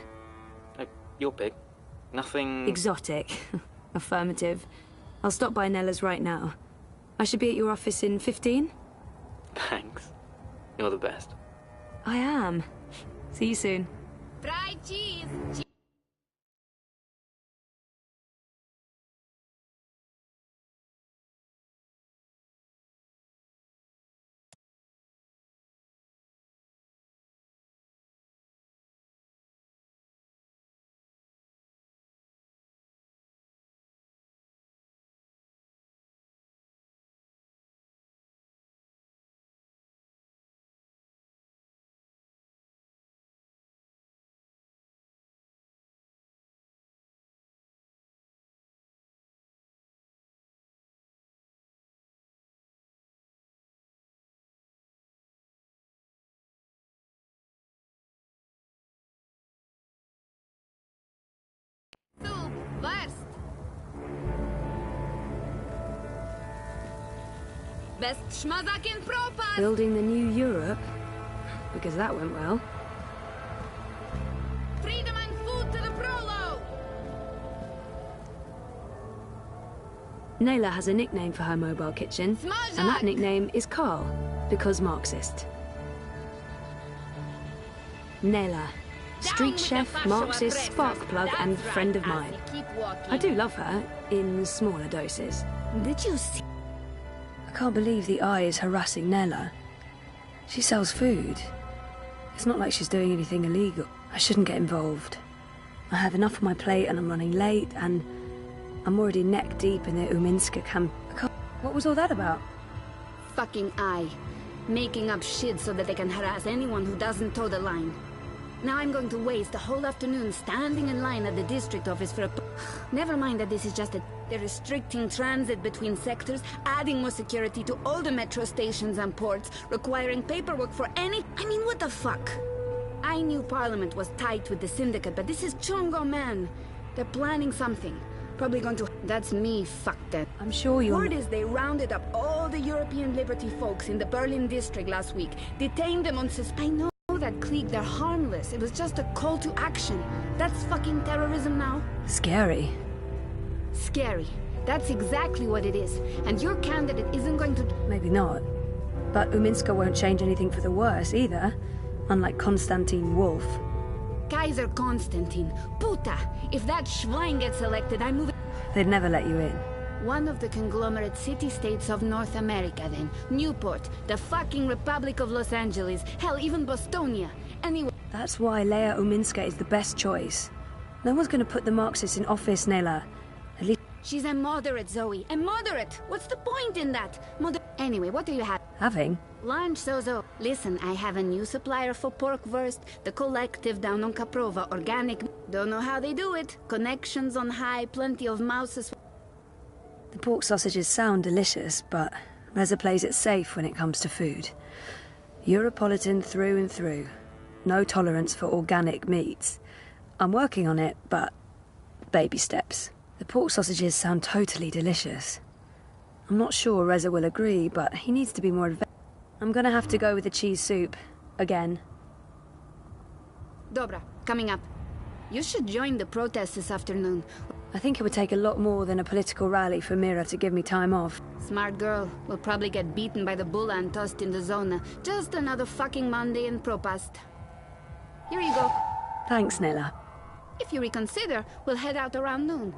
You're big. Nothing... Exotic. Affirmative. I'll stop by Nella's right now. I should be at your office in 15? Thanks. You're the best. I am. See you soon. Fried cheese! Best schmazak in Propas! Building the new Europe? Because that went well. Freedom and food to the Prolo! Nayla has a nickname for her mobile kitchen, and that nickname is Carl, because Marxist. Nayla, street chef, Marxist, spark plug, and friend of mine. I do love her, in smaller doses. Did you see? I can't believe the eye is harassing Nella. She sells food. It's not like she's doing anything illegal. I shouldn't get involved. I have enough on my plate and I'm running late, and I'm already neck deep in the Uminska camp. What was all that about? Fucking eye. Making up shit so that they can harass anyone who doesn't toe the line. Now I'm going to waste the whole afternoon standing in line at the district office for a... Never mind that this is just a... They're restricting transit between sectors, adding more security to all the metro stations and ports, requiring paperwork for any... I mean, what the fuck? I knew Parliament was tight with the syndicate, but this is Chongo, man. They're planning something. Probably going to... That's me, fuck that. I'm sure you're... Word is they rounded up all the European Liberty folks in the Berlin district last week, detained them on I know that clique, they're harmless. It was just a call to action. That's fucking terrorism now. Scary. Scary. That's exactly what it is. And your candidate isn't going to... Maybe not. But Uminska won't change anything for the worse, either. Unlike Konstantin Wolf. Kaiser Konstantin. Puta! If that Schwein gets elected, I'm moving... They'd never let you in. One of the conglomerate city-states of North America, then. Newport, the fucking Republic of Los Angeles, hell, even Bostonia. Anyway... That's why Leia Uminska is the best choice. No one's gonna put the Marxists in office, Nela. At least... She's a moderate, Zoe. A moderate! What's the point in that? Anyway, what do you have? Having? Lunch, Zozo. Listen, I have a new supplier for pork wurst. The Collective down on Caprova. Organic. Don't know how they do it. Connections on high, plenty of mouses... The pork sausages sound delicious, but Reza plays it safe when it comes to food. Europolitan through and through. No tolerance for organic meats. I'm working on it, but baby steps. The pork sausages sound totally delicious. I'm not sure Reza will agree, but he needs to be more advanced. I'm gonna have to go with the cheese soup. Again. Dobra, coming up. You should join the protest this afternoon. I think it would take a lot more than a political rally for Mira to give me time off. Smart girl. Will probably get beaten by the bulla and tossed in the zona. Just another fucking Monday in Propast. Here you go. Thanks, Nella. If you reconsider, we'll head out around noon.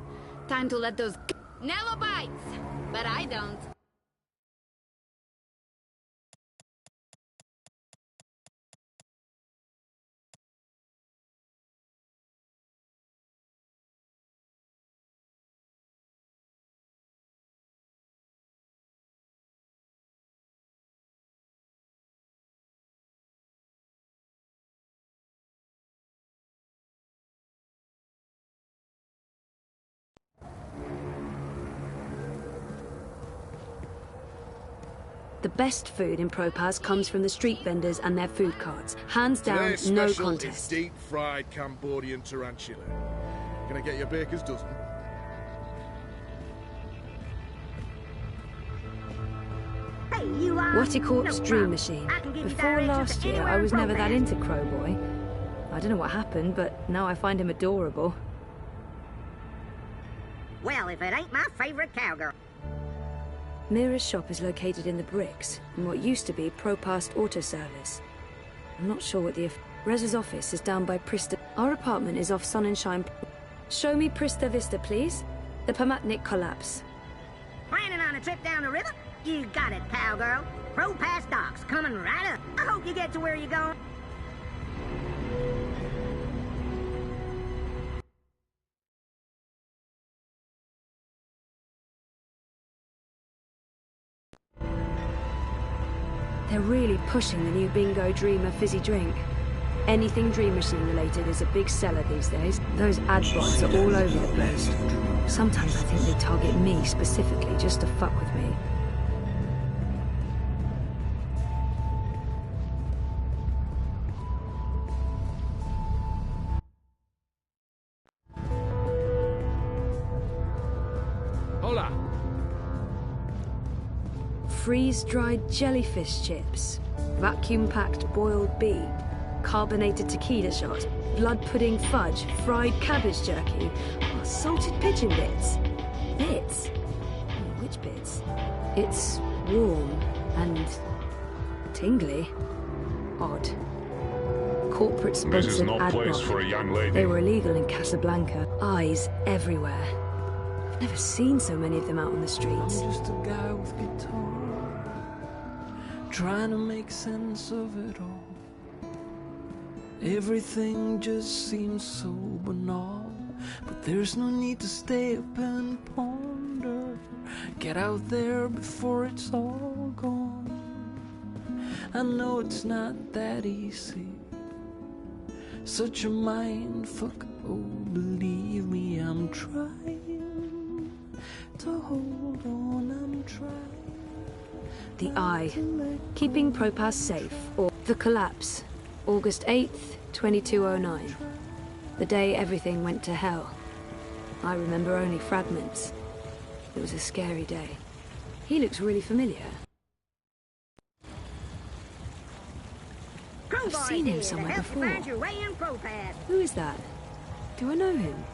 Time to let those Nella bites. But I don't. The best food in Propaz comes from the street vendors and their food carts. Hands down, Today's no special contest. is deep-fried Cambodian tarantula. Can I get your baker's dozen? Watticorp's Dream Machine. Before last year, I was never that into Crowboy. I don't know what happened, but now I find him adorable. Well, if it ain't my favorite cowgirl. Mira's shop is located in the bricks, in what used to be Propast Auto Service. I'm not sure what the... Reza's office is down by Prista. Our apartment is off Sonnenschein. Show me Prista Vista, please. The Pamatnik collapse. Planning on a trip down the river? You got it, cowgirl. Propast docks coming right up. I hope you get to where you're going. They're really pushing the new Bingo Dreamer fizzy drink. Anything Dream Machine related is a big seller these days. Those ad bots are all over the place. Sometimes I think they target me specifically just to fuck with me. Hola. Freeze-dried jellyfish chips, vacuum-packed boiled bee, carbonated tequila shot, blood pudding fudge, fried cabbage jerky, salted pigeon bits. Bits? Which bits? It's warm and tingly. Odd. Corporate-sponsored This is no ad place bot. for a young lady. They were illegal in Casablanca. Eyes everywhere. I've never seen so many of them out on the streets. I'm just a guy with guitar, trying to make sense of it all. Everything just seems so banal, but there's no need to stay up and ponder. Get out there before it's all gone. I know it's not that easy, such a mind fuck. Oh, believe me, I'm trying to hold on, I'm trying. The Eye, keeping Propaz safe, or The Collapse, August 8th, 2209. The day everything went to hell. I remember only fragments. It was a scary day. He looks really familiar. I've seen him somewhere before. Who is that? Do I know him?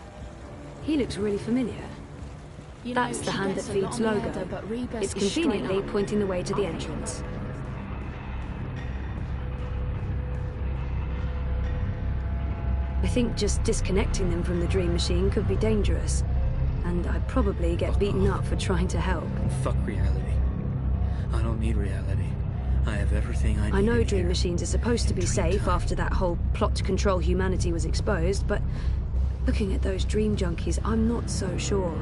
He looks really familiar. You know, That's the she hand that gets a feeds lot logo. older, but Rebus It's is straight conveniently up. pointing the way to the entrance. I think just disconnecting them from the Dream Machine could be dangerous. And I'd probably get beaten up for trying to help. Fuck reality. I don't need reality. I have everything I need. I know in Dream here. Machines are supposed to be safe after that whole plot to control humanity was exposed, but looking at those dream junkies, I'm not so sure.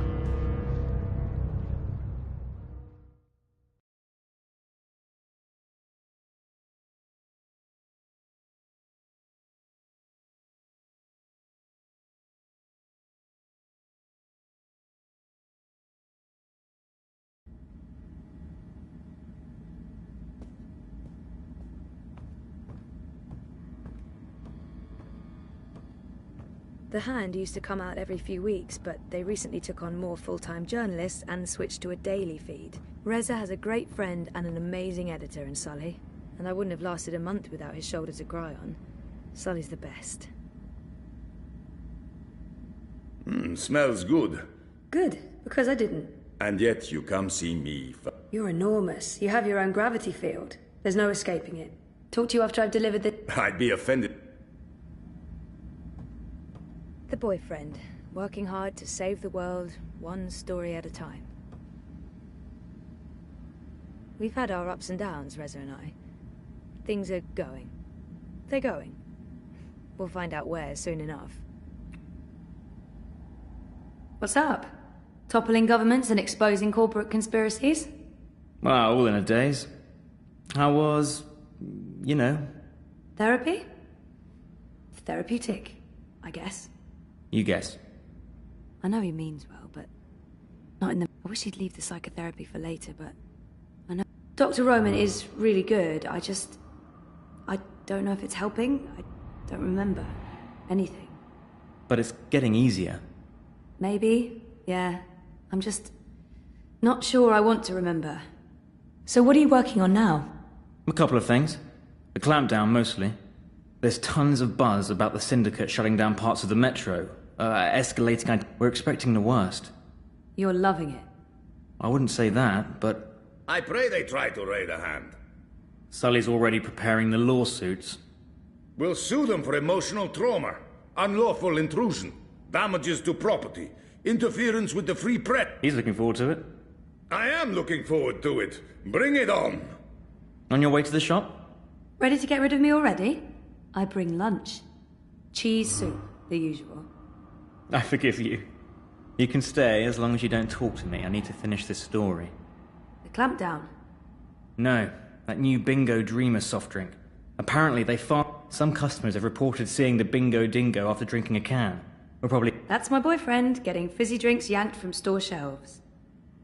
The Hand used to come out every few weeks, but they recently took on more full-time journalists and switched to a daily feed. Reza has a great friend and an amazing editor in Sully, and I wouldn't have lasted a month without his shoulder to cry on. Sully's the best. Smells good. Good, because I didn't. And yet you come see me. You're enormous. You have your own gravity field. There's no escaping it. Talk to you after I've delivered the... I'd be offended. boyfriend, working hard to save the world, one story at a time. We've had our ups and downs, Reza and I. Things are going. They're going. We'll find out where soon enough. What's up? Toppling governments and exposing corporate conspiracies? Well, all in a daze. How was... you know... Therapy? Therapeutic, I guess. You guess. I know he means well, but... not in the... I wish he'd leave the psychotherapy for later, but... I know... Dr. Roman is really good, I don't know if it's helping. I don't remember anything. But it's getting easier. Maybe, yeah. I'm just... not sure I want to remember. So what are you working on now? A couple of things. The clampdown, mostly. There's tons of buzz about the Syndicate shutting down parts of the metro. Escalating... We're expecting the worst. You're loving it. I wouldn't say that, but... I pray they try to raid a hand. Sully's already preparing the lawsuits. We'll sue them for emotional trauma, unlawful intrusion, damages to property, interference with the free press. He's looking forward to it. I am looking forward to it. Bring it on. On your way to the shop? Ready to get rid of me already? I bring lunch. Cheese soup, the usual. I forgive you. You can stay as long as you don't talk to me. I need to finish this story. The clampdown? No, that new Bingo Dreamer soft drink. Apparently they some customers have reported seeing the Bingo Dingo after drinking a can. We're probably... That's my boyfriend, getting fizzy drinks yanked from store shelves.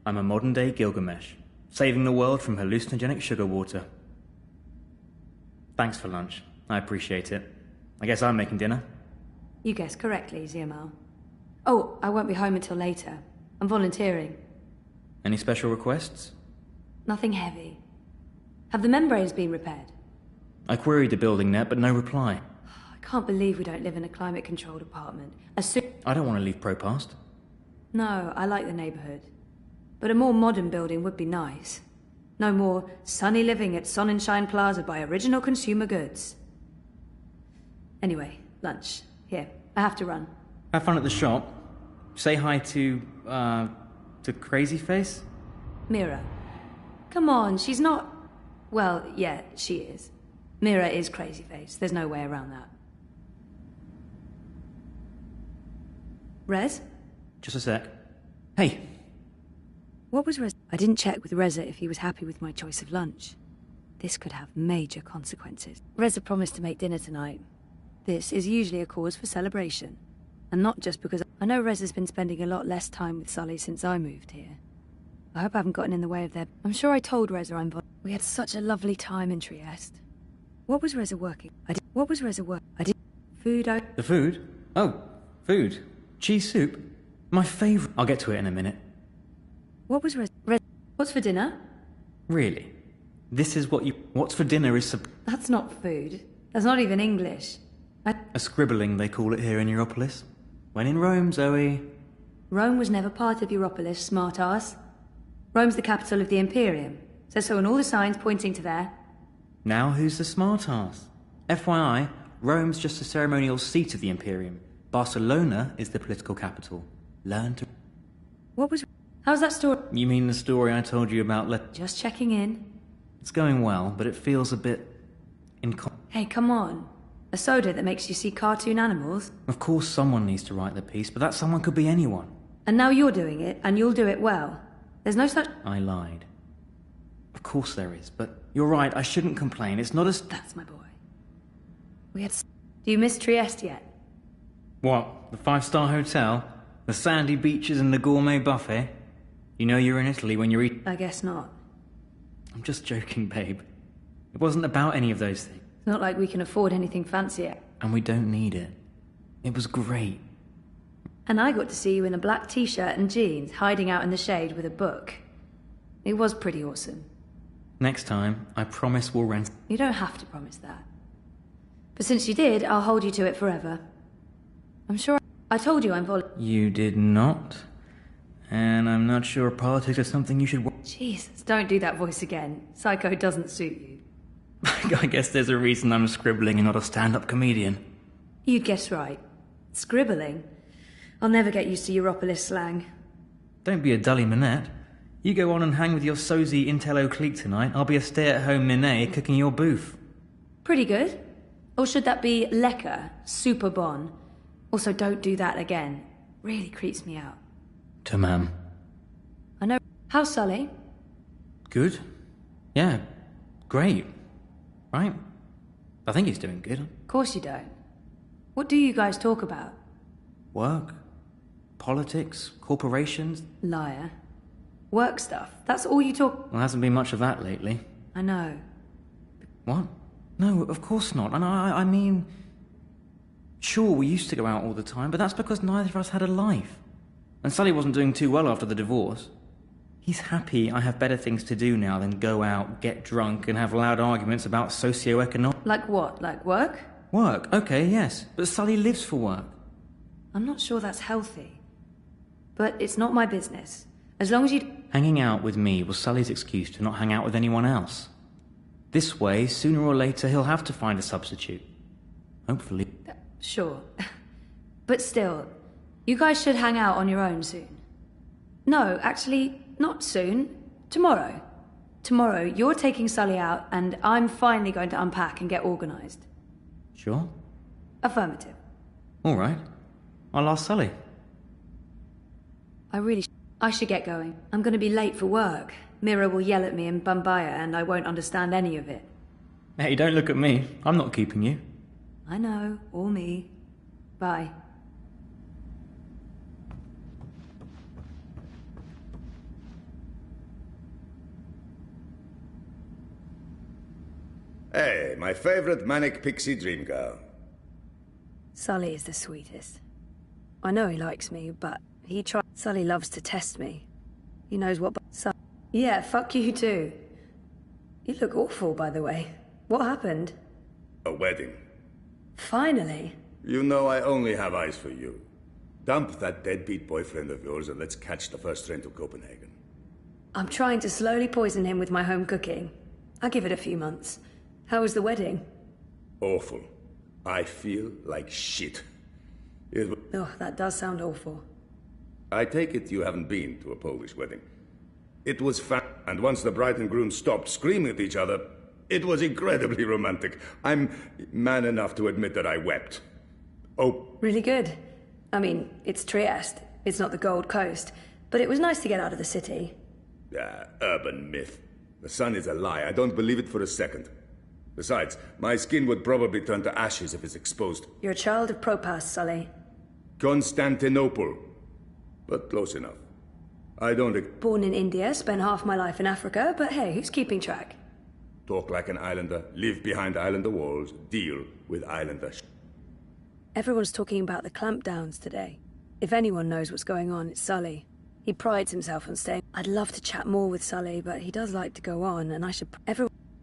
I'm a modern-day Gilgamesh, saving the world from hallucinogenic sugar water. Thanks for lunch. I appreciate it. I guess I'm making dinner. You guessed correctly, Ziamal. Oh, I won't be home until later. I'm volunteering. Any special requests? Nothing heavy. Have the membranes been repaired? I queried the building net, but no reply. I can't believe we don't live in a climate-controlled apartment. I don't want to leave Propast. No, I like the neighborhood. But a more modern building would be nice. No more sunny living at Sonnenschein Plaza by Original Consumer Goods. Anyway, lunch. Here, I have to run. Have fun at the shop. Say hi to Crazy Face? Mira. Come on, she's not... Well, yeah, she is. Mira is Crazy Face. There's no way around that. Rez? Just a sec. Hey! What was Rez? I didn't check with Reza if he was happy with my choice of lunch. This could have major consequences. Reza promised to make dinner tonight. This is usually a cause for celebration. And not just because I know Reza's been spending a lot less time with Sully since I moved here. I hope I haven't gotten in the way of their... I'm sure I told Reza we had such a lovely time in Trieste. What was Reza working? What was Reza work? Food The food? Oh, food. Cheese soup? My favourite. I'll get to it in a minute. What was Reza? What's for dinner? Really? This is what you... What's for dinner is... That's not food. That's not even English. A scribbling, they call it here in Europolis. When in Rome, Zoe. Rome was never part of Europolis, smart-ass. Rome's the capital of the Imperium. Says so on all the signs pointing to there. Now who's the smart-ass? FYI, Rome's just a ceremonial seat of the Imperium. Barcelona is the political capital. Learn to... What was... How's that story? You mean the story I told you about Just checking in. It's going well, but it feels a bit... Hey, come on. A soda that makes you see cartoon animals? Of course someone needs to write the piece, but that someone could be anyone. And now you're doing it, and you'll do it well. There's no such... I lied. Of course there is, but you're right, I shouldn't complain. It's not as... That's my boy. Do you miss Trieste yet? What? The 5-star hotel? The sandy beaches and the gourmet buffet? You know you're in Italy when you're eating... I guess not. I'm just joking, babe. It wasn't about any of those things. It's not like we can afford anything fancier. And we don't need it. It was great. And I got to see you in a black t-shirt and jeans, hiding out in the shade with a book. It was pretty awesome. Next time, I promise we'll rent... You don't have to promise that. But since you did, I'll hold you to it forever. I'm sure I told you I'm You did not. And I'm not sure politics is something you should... Jesus, don't do that voice again. Psycho doesn't suit you. I guess there's a reason I'm scribbling and not a stand-up comedian. You'd guess right. Scribbling? I'll never get used to Europolis slang. Don't be a dully Minette. You go on and hang with your sozy Intello clique tonight. I'll be a stay-at-home Nene cooking your boof. Pretty good. Or should that be lekker, super bon? Also, don't do that again. Really creeps me out. Tamam. I know. How's Sully? Good. Yeah, great. Right? I think he's doing good. Of course you don't. What do you guys talk about? Work, politics, corporations. Liar. Work stuff. That's all you talk... Well, hasn't been much of that lately. I know. What? No, of course not. And I mean... Sure, we used to go out all the time, but that's because neither of us had a life. And Sully wasn't doing too well after the divorce. He's happy I have better things to do now than go out, get drunk, and have loud arguments about socio-economic... Like what? Like work? Work, okay, yes. But Sully lives for work. I'm not sure that's healthy. But it's not my business. As long as you... Hanging out with me was Sully's excuse to not hang out with anyone else. This way, sooner or later, he'll have to find a substitute. Hopefully. Sure. But still, you guys should hang out on your own soon. No, actually, not soon. Tomorrow. Tomorrow, you're taking Sully out, and I'm finally going to unpack and get organized. Sure? Affirmative. All right. I'll ask Sully. I should get going. I'm going to be late for work. Mira will yell at me in Bambaya, and I won't understand any of it. Hey, don't look at me. I'm not keeping you. I know, or me. Bye. Hey, my favorite manic pixie dream girl. Sully is the sweetest. I know he likes me, but he tries. Sully loves to test me. He knows what... Yeah, fuck you too. You look awful, by the way. What happened? A wedding. Finally. You know I only have eyes for you. Dump that deadbeat boyfriend of yours and let's catch the first train to Copenhagen. I'm trying to slowly poison him with my home cooking. I'll give it a few months. How was the wedding? Awful. I feel like shit. Oh, that does sound awful. I take it you haven't been to a Polish wedding. It was and once the bride and groom stopped screaming at each other, it was incredibly romantic. I'm man enough to admit that I wept. Oh. Really good. I mean, it's Trieste. It's not the Gold Coast. But it was nice to get out of the city. Urban myth. The sun is a lie. I don't believe it for a second. Besides, my skin would probably turn to ashes if it's exposed. You're a child of Propas, Sully. Constantinople. But close enough. I don't... Born in India, spent half my life in Africa, but hey, who's keeping track? Talk like an islander, live behind islander walls, deal with islander Everyone's talking about the clampdowns today. If anyone knows what's going on, it's Sully. He prides himself on staying... I'd love to chat more with Sully, but he does like to go on, and I should...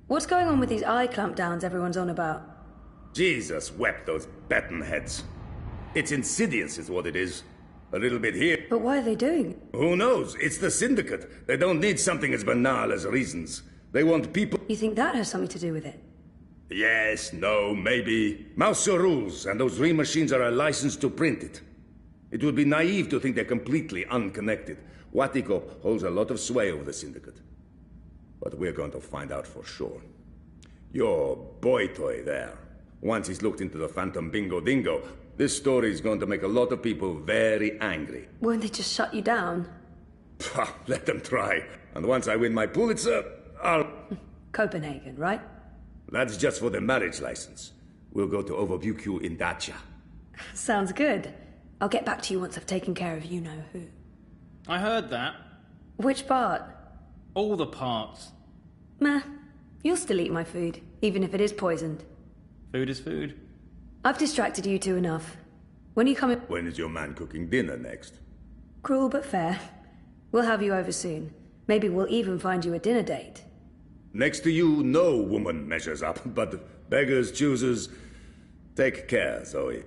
What's going on with these eye clampdowns everyone's on about? Jesus wept those baton heads. It's insidious is what it is. A little bit here. But why are they doing it? Who knows? It's the Syndicate. They don't need something as banal as reasons. They want people... You think that has something to do with it? Yes, no, maybe. Mouse your rules, and those dream machines are a license to print it. It would be naive to think they're completely unconnected. Watiko holds a lot of sway over the Syndicate. But we're going to find out for sure. Your boy toy there. Once he's looked into the Phantom Bingo Dingo, this story is going to make a lot of people very angry. Won't they just shut you down? Let them try. And once I win my Pulitzer, I'll... Copenhagen, right? That's just for the marriage license. We'll go to Overbukyu in Dacia. Sounds good. I'll get back to you once I've taken care of you-know-who. I heard that. Which part? All the parts. Meh. You'll still eat my food, even if it is poisoned. Food is food. I've distracted you two enough. When are you coming? When is your man cooking dinner next? Cruel but fair. We'll have you over soon. Maybe we'll even find you a dinner date. Next to you, no woman measures up, but beggars, choosers... Take care, Zoe.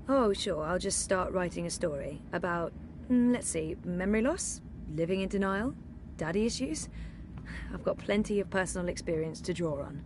Oh, sure, I'll just start writing a story about, let's see, memory loss? Living in denial? Daddy issues? I've got plenty of personal experience to draw on.